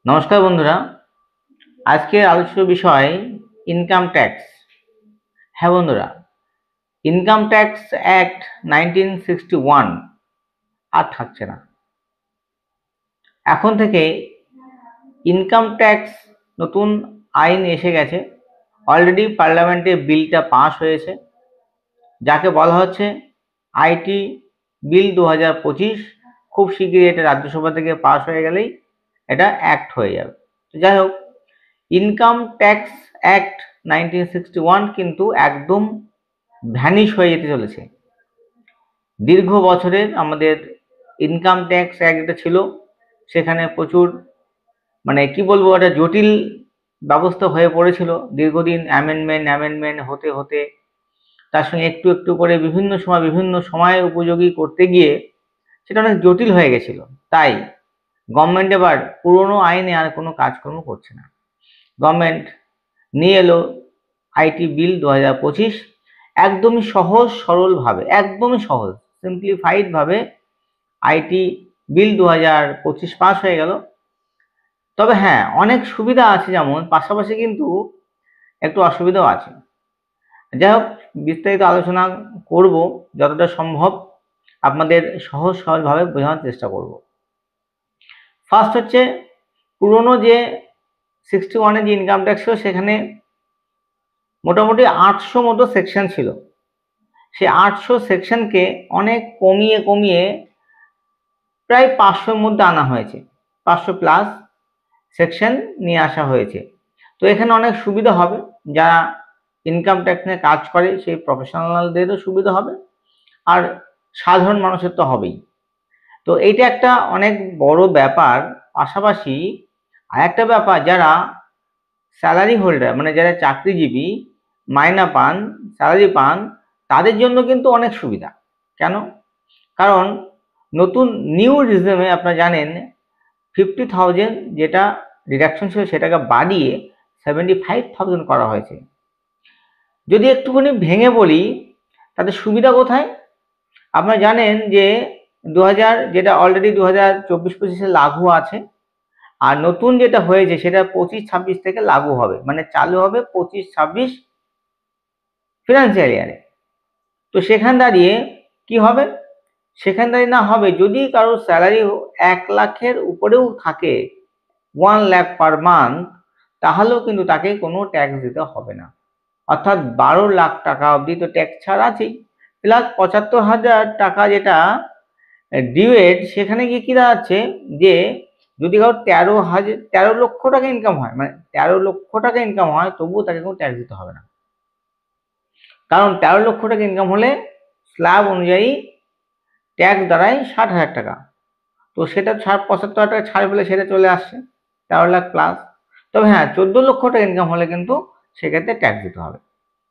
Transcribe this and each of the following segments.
নমস্কার বন্ধুরা, আজকের আলোচ্য বিষয় ইনকাম ট্যাক্স। হ্যাঁ বন্ধুরা, ইনকাম ট্যাক্স অ্যাক্ট 1961 আর থাকছে না। এখন থেকে ইনকাম ট্যাক্স নতুন আইন এসে গেছে। অলরেডি পার্লামেন্টে বিলটা পাস হয়েছে, যাকে বলা হচ্ছে আইটি বিল 2025। খুব শীঘ্রই এটা রাজ্যসভা থেকে পাস হয়ে গেলেই এটা অ্যাক্ট হয়ে যাবে। যাই হোক, ইনকাম ট্যাক্স অ্যাক্ট 1961 কিন্তু একদম ভ্যানিশ হয়ে যেতে চলেছে। দীর্ঘ বছরের আমাদের ইনকাম ট্যাক্স অ্যাক্ট ছিল, সেখানে প্রচুর কি বলবো, একটা জটিল ব্যবস্থা হয়ে পড়েছিল। দীর্ঘদিন অ্যামেন্ডমেন্ট হতে হতে তার সঙ্গে একটু একটু করে বিভিন্ন সময় উপযোগী করতে গিয়ে সেটা অনেক জটিল হয়ে গেছিল। তাই গভর্নমেন্ট এবার পুরনো আইনে আর কোনো কাজকর্ম করছে না। গভর্নমেন্ট নিয়ে এলো আইটি বিল 2025। একদমই সহজ সরলভাবে, একদমই সহজ সিম্পলিফাইড ভাবে আইটি বিল 2025 পাস হয়ে গেল। তবে হ্যাঁ, অনেক সুবিধা আছে, যেমন পাশাপাশি কিন্তু একটু অসুবিধাও আছে। যাই হোক, বিস্তারিত আলোচনা করব, যতটা সম্ভব আপনাদের সহজ সরলভাবে বোঝানোর চেষ্টা করব। ফার্স্ট হচ্ছে, পুরনো যে 61 যে ইনকাম ট্যাক্স ছিল, সেখানে মোটামুটি 800 মতো সেকশন ছিল। সেই 800 সেকশনকে অনেক কমিয়ে কমিয়ে প্রায় 500-র মধ্যে আনা হয়েছে। 500 প্লাস সেকশন নিয়ে আসা হয়েছে। তো এখানে অনেক সুবিধা হবে, যারা ইনকাম ট্যাক্স নিয়ে কাজ করে সেই প্রফেশনালদেরও সুবিধা হবে, আর সাধারণ মানুষের তো হবেই। তো এইটা একটা অনেক বড় ব্যাপার। পাশাপাশি আরেকটা ব্যাপার, যারা স্যালারি হোল্ডার, যারা চাকরিজীবী, মাইনা পান, স্যালারি পান, তাদের জন্য কিন্তু অনেক সুবিধা। কেন? কারণ নতুন নিউ রিজমে আপনারা জানেন 50,000 যেটা ডিডাকশন ছিল সেটাকে বাড়িয়ে 75,000 করা হয়েছে। যদি একটুখানি ভেঙে বলি, তাতে সুবিধা কোথায়? আপনারা জানেন যে 2000 যেটা অলরেডি 2024-25 লাগু আছে, আর নতুন যেটা হয়েছে সেটা 25-26 থেকে লাগু হবে, চালু হবে 25-26 ফিনান্সিয়াল ইয়ারে। তো সেখান দাঁড়িয়ে কি হবে? সেখান দাঁড়িয়ে না হবে, যদি কারোর স্যালারি 1 লাখের উপরেও থাকে, 1 লাখ পার মান্থ, তাহলেও কিন্তু তাকে কোনো ট্যাক্স দিতে হবে না। অর্থাৎ 12 লাখ টাকা অবধি তো ট্যাক্স ছাড় আছেই, প্লাস 75,000 টাকা যেটা ডিউয়েট, সেখানে গিয়ে কি দাঁড়াচ্ছে যে যদি কারো 13 লক্ষ টাকা ইনকাম হয়, 13 লক্ষ টাকা ইনকাম হয়, তবুও তাকে কোনো ট্যাক্স দিতে হবে না। কারণ 13 লক্ষ টাকা ইনকাম হলে স্ল্যাব অনুযায়ী ট্যাক্স দাঁড়ায় 60,000 টাকা। তো সেটা 75,000 টাকা ছাড় ফেলে সেটা চলে আসছে 13 লাখ প্লাস। তবে হ্যাঁ, 14 লক্ষ টাকা ইনকাম হলে কিন্তু সেক্ষেত্রে ট্যাক্স দিতে হবে,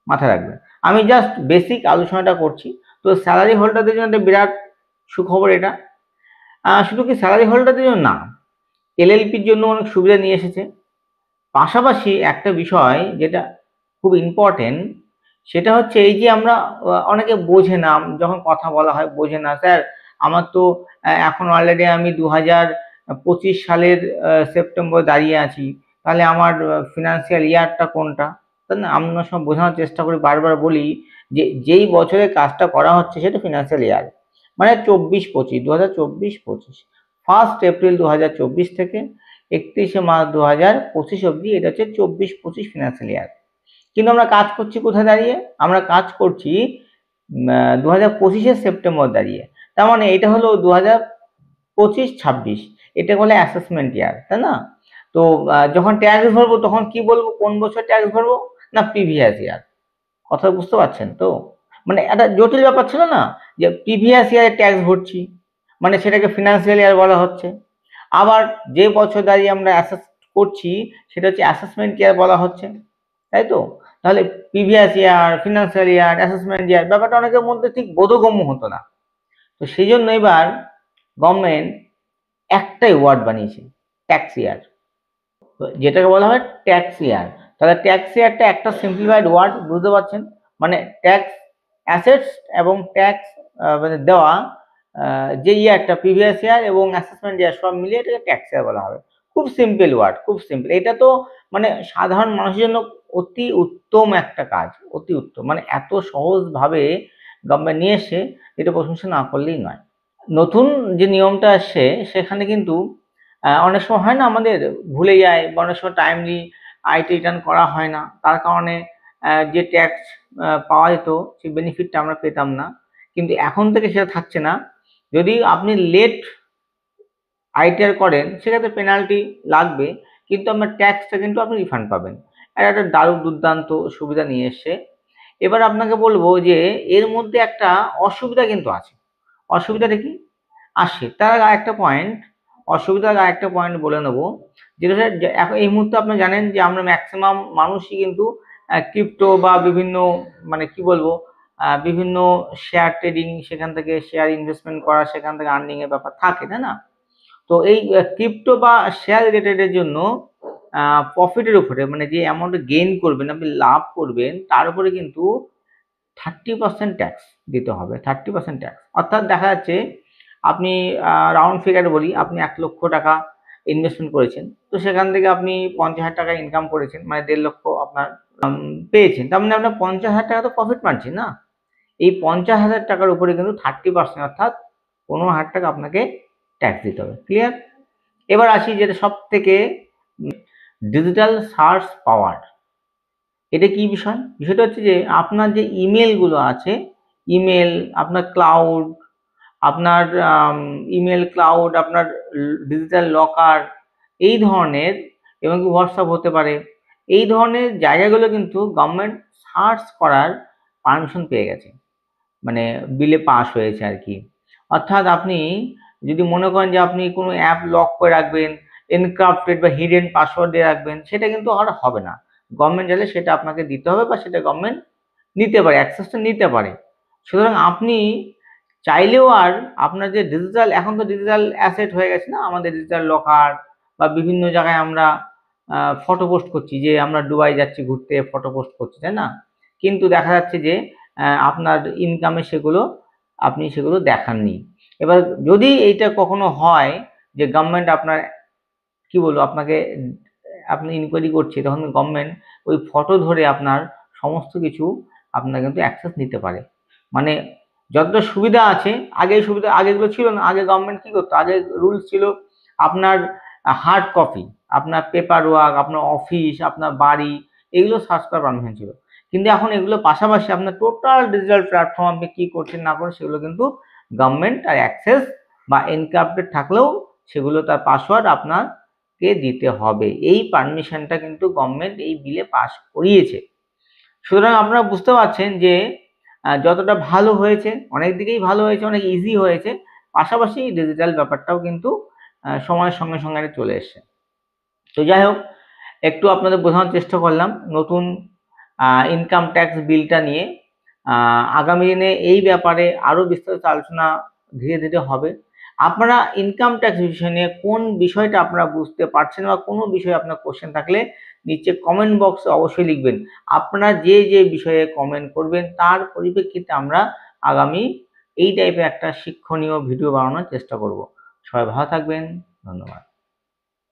মাথায় রাখবেন। আমি জাস্ট বেসিক আলোচনাটা করছি। তো স্যালারি হোল্ডারদের জন্য একটা বিরাট সুখবর এটা। শুধু কি স্যালারি হোল্ডারদের জন্য না, এলএলপির জন্য অনেক সুবিধা নিয়ে এসেছে। পাশাপাশি একটা বিষয় যেটা খুব ইম্পর্টেন্ট, সেটা হচ্ছে এই যে আমরা অনেকে বোঝে না, যখন কথা বলা হয় বোঝে না, স্যার আমার তো এখন অলরেডি আমি 2025 সালের সেপ্টেম্বর দাঁড়িয়ে আছি, তাহলে আমার ফিনান্সিয়াল ইয়ারটা কোনটা? তাই না? আমরা সব বোঝানোর চেষ্টা করি, বারবার বলি যে যেই বছরে কাজটা করা হচ্ছে সেটা ফিনান্সিয়াল ইয়ার, 24-25, 2024-25, 1 এপ্রিল 2024 থেকে 31 মার্চ 2025 অবধি, এটা হচ্ছে 24-25 ফিনান্সিয়াল ইয়ার। কিন্তু আমরা কাজ করছি কোথায় দাঁড়িয়ে? আমরা কাজ করছি 2025-এর সেপ্টেম্বর দাঁড়িয়ে। তার মানে এটা হলো 2025-26, এটা হলো অ্যাসেসমেন্ট ইয়ার, তাই না? তো যখন ট্যাক্স ভরবো তখন কি বলবো, কোন বছর ট্যাক্স ভরবো? না, প্রিভিয়াস ইয়ার। কথা বুঝতে পারছেন তো? একটা জটিল ব্যাপার ছিল না, যে প্রিভিয়াস ইয়ারে ট্যাক্স ভরছি, সেটাকে ফিনান্সিয়াল ইয়ার বলা হচ্ছে। আবার যে বছর দাঁড়িয়ে আমরা অ্যাসেস করছি সেটা হচ্ছে অ্যাসেসমেন্ট ইয়ার বলা হচ্ছে, তাই তো? তাহলে previous year, financial year, assessment ইয়ার, ব্যাপারটা অনেকের মধ্যে ঠিক বোধগম্য হতো না। তো সেই জন্য এবার গভর্নমেন্ট একটাই ওয়ার্ড বানিয়েছে, ট্যাক্স ইয়ার, যেটাকে বলা হয় ট্যাক্স ইয়ার। তাহলে ট্যাক্স ইয়ারটা একটা সিম্পলিফাইড ওয়ার্ড, বুঝতে পারছেন? ট্যাক্স অ্যাসেটস এবং ট্যাক্স দেওয়া যে ইয়ারটা, প্রিভিয়াস ইয়ার এবং অ্যাসেসমেন্ট ইয়ার, সব মিলিয়ে এটাকে ট্যাক্স ইয়ার বলা হবে। খুব সিম্পল ওয়ার্ড, খুব সিম্পল। এটা তো মানে সাধারণ মানুষের জন্য অতি উত্তম একটা কাজ, অতি উত্তম। মানে এত সহজভাবে গভর্নমেন্ট নিয়ে এসে, এটা প্রশংসা না করলেই নয়। নতুন যে নিয়মটা আসছে সেখানে কিন্তু অনেক সময় হয় না, আমাদের ভুলে যায় বা অনেক সময় টাইমলি আইটি রিটার্ন করা হয় না, তার কারণে যে ট্যাক্স পাওয়া যেত সেই বেনিফিটটা আমরা পেতাম না। কিন্তু এখন থেকে সেটা থাকছে না। যদি আপনি লেট আইটিআর করেন সেক্ষেত্রে পেনাল্টি লাগবে, কিন্তু আপনার ট্যাক্সটা কিন্তু আপনি রিফান্ড পাবেন। এটা একটা দারুণ দুর্দান্ত সুবিধা নিয়ে এসছে। এবার আপনাকে বলবো যে এর মধ্যে একটা অসুবিধা কিন্তু আছে। অসুবিধাটা কি আসছে তার আগে আরেকটা পয়েন্ট, অসুবিধার আরেকটা পয়েন্ট বলে নেবো, যেটা হচ্ছে এখন এই মুহূর্তে আপনি জানেন যে আমরা ম্যাক্সিমাম মানুষই কিন্তু ক্রিপ্টো বা বিভিন্ন মানে কি বলবো বিভিন্ন শেয়ার ট্রেডিং, সেখান থেকে শেয়ার ইনভেস্টমেন্ট করা, সেখান থেকে আর্নিং এর ব্যাপার থাকে, তাই না? তো এই ক্রিপ্টো বা শেয়ার রিলেটেডের জন্য প্রফিটের উপরে মানে যে অ্যামাউন্ট গেইন করবেন, আপনি লাভ করবেন, তার উপরে কিন্তু 30% ট্যাক্স দিতে হবে। 30% ট্যাক্স অর্থাৎ দেখা যাচ্ছে আপনি রাউন্ড ফিগার বলি, আপনি 1 লক্ষ টাকা ইনভেস্টমেন্ট করেছেন, তো সেখান থেকে আপনি 50,000 টাকা ইনকাম করেছেন, মানে 1.5 লক্ষ আপনার পেয়েছেন, তার মানে আপনার 50,000 টাকা তো প্রফিট মার্জিন না। এই 50,000 টাকার উপরে কিন্তু 30% অর্থাৎ 15,000 টাকা আপনাকে ট্যাক্স দিতে হবে। ক্লিয়ার? এবার আসি যেটা সব থেকে ডিজিটাল সার্চ পাওয়ার। এটা কি বিষয়? বিষয়টা হচ্ছে যে আপনার যে ইমেলগুলো আছে, ইমেল, আপনার ক্লাউড, আপনার ইমেল ক্লাউড, আপনার ডিজিটাল লকার, এই ধরনের, এবং কি হোয়াটসঅ্যাপ হতে পারে, এই ধরনের জায়গাগুলো কিন্তু গভর্নমেন্ট সার্চ করার পারমিশন পেয়ে গেছে, মানে বিলে পাস হয়েছে আর কি। অর্থাৎ আপনি যদি মনে করেন যে আপনি কোনো অ্যাপ লক করে রাখবেন, এনক্রিপ্টেড বা হিডেন পাসওয়ার্ড দিয়ে রাখবেন, সেটা কিন্তু আর হবে না। গভর্নমেন্ট চাইলে সেটা আপনাকে দিতে হবে বা সেটা গভর্নমেন্ট নিতে পারে, অ্যাক্সেসটা নিতে পারে। সুতরাং আপনি চাইলেও আর আপনার যে ডিজিটাল, এখন তো ডিজিটাল অ্যাসেট হয়ে গেছে না আমাদের, ডিজিটাল লকার বা বিভিন্ন জায়গায় আমরা ফটো পোস্ট করছি, যে আমরা দুবাই যাচ্ছি ঘুরতে, ফটো পোস্ট করছি, তাই না? কিন্তু দেখা যাচ্ছে যে আপনার ইনকামে সেগুলো আপনি সেগুলো দেখাননি। এবার যদি এইটা কখনো হয় যে গভর্নমেন্ট আপনার কি বলবো আপনাকে, আপনি ইনকোয়ারি করছে, তখন গভর্নমেন্ট ওই ফটো ধরে আপনার সমস্ত কিছু আপনার কিন্তু অ্যাক্সেস নিতে পারে। মানে যতটা সুবিধা আছে, আগে এই সুবিধা আগেগুলো ছিল না। আগে গভর্নমেন্ট কি করতো, আগে রুলস ছিল আপনার হার্ড কপি, আপনার পেপার ওয়ার্ক, আপনার অফিস, আপনার বাড়ি, এগুলো সার্চ করার পারমিশন ছিল। কিন্তু এখন এগুলো পাশাপাশি আপনার টোটাল ডিজিটাল প্ল্যাটফর্ম আপনি কি করছেন না করছেন সেগুলো কিন্তু গভর্নমেন্ট আর অ্যাক্সেস বা এনক্রিপ্টেড থাকলেও সেগুলো তার পাসওয়ার্ড আপনাকে দিতে হবে। এই পারমিশনটা কিন্তু গভর্নমেন্ট এই বিলে পাস করিয়েছে। সুতরাং আপনারা বুঝতে পারছেন যে যতটা ভালো হয়েছে, অনেক দিকেই ভালো হয়েছে, অনেক ইজি হয়েছে, পাশাপাশি ডিজিটাল ব্যাপারটাও কিন্তু সময়ের সঙ্গে সঙ্গে চলে এসছে। তো যাই হোক, একটু আপনাদের বোঝানোর চেষ্টা করলাম নতুন ইনকাম ট্যাক্স বিলটা নিয়ে। আগামী দিনে এই ব্যাপারে আরো বিস্তারিত আলোচনা ধীরে ধীরে হবে। আপনারা ইনকাম ট্যাক্স বিষয় নিয়ে কোন বিষয়টা আপনারা বুঝতে পারছেন বা কোনো বিষয়ে আপনার কোশ্চেন থাকলে নিচে কমেন্ট বক্সে অবশ্যই লিখবেন। আপনারা যে যে বিষয়ে কমেন্ট করবেন তার পরিপ্রেক্ষিতে আমরা আগামী এই টাইপের একটা শিক্ষণীয় ভিডিও বানানোর চেষ্টা করব। সবাই ভালো থাকবেন, ধন্যবাদ।